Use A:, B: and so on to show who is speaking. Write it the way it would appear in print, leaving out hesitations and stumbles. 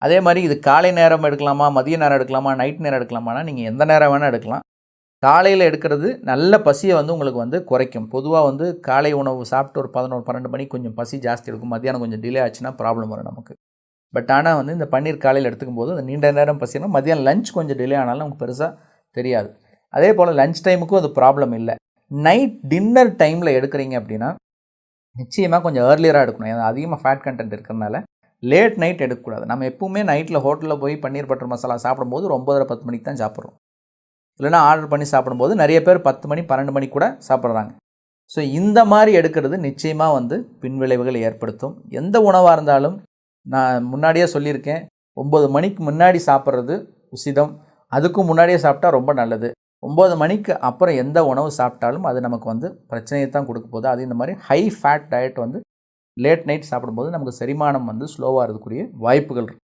A: அதே மாதிரி இது காலை நேரம் எடுக்கலாமா, மதிய நேரம் எடுக்கலாமா, நைட் நேரம் எடுக்கலாமான்னா நீங்கள் எந்த நேரம் வேணால் எடுக்கலாம். காலையில் எடுக்கிறது நல்ல பசியை உங்களுக்கு குறைக்கும். பொதுவாக காலை உணவு சாப்பிட்டு ஒரு 11, 12 மணிக்கு கொஞ்சம் பசி ஜாஸ்தி இருக்கும். மத்தியானம் கொஞ்சம் டிலே ஆச்சுன்னா ப்ராப்ளம் வரும் நமக்கு. பட் ஆனால் இந்த பன்னீர் காலையில் எடுத்துக்கும் போது அது நீண்ட நேரம் பசினா மதியானம் லஞ்ச் கொஞ்சம் டிலே ஆனாலும் நமக்கு பெருசாக தெரியாது. அதே போல் லஞ்ச் டைமுக்கும் அது ப்ராப்ளம் இல்லை. நைட் டின்னர் டைமில் எடுக்கிறீங்க அப்படின்னா நிச்சயமாக கொஞ்சம் ஏர்லியராக எடுக்கணும். ஏன்னா அதிகமாக ஃபேட் கண்டென்ட் இருக்கிறனால லேட் நைட் எடுக்கக்கூடாது. நம்ம எப்பவுமே நைட்டில் ஹோட்டலில் போய் பன்னீர் பட்டர் மசாலா சாப்பிடும்போது ஒரு 9:30, 10 மணிக்கு தான் சாப்பிட்றோம். இல்லைனா ஆர்டர் பண்ணி சாப்பிடும்போது நிறைய பேர் 10 மணி, 12 மணிக்கு கூட சாப்பிட்றாங்க. ஸோ இந்த மாதிரி எடுக்கிறது நிச்சயமாக பின்விளைவுகள் ஏற்படுத்தும். எந்த உணவாக இருந்தாலும் நான் முன்னாடியே சொல்லியிருக்கேன், 9 மணிக்கு முன்னாடி சாப்பிட்றது உசிதம். அதுக்கும் முன்னாடியே சாப்பிட்டா ரொம்ப நல்லது. 9 மணிக்கு அப்புறம் எந்த உணவு சாப்பிட்டாலும் அது நமக்கு பிரச்சனையை தான் கொடுக்க போகுது. அது இந்த மாதிரி high fat diet late night சாப்பிடும்போது நமக்கு செரிமானம் ஸ்லோவாக இருக்கக்கூடிய வாய்ப்புகள் இருக்குது.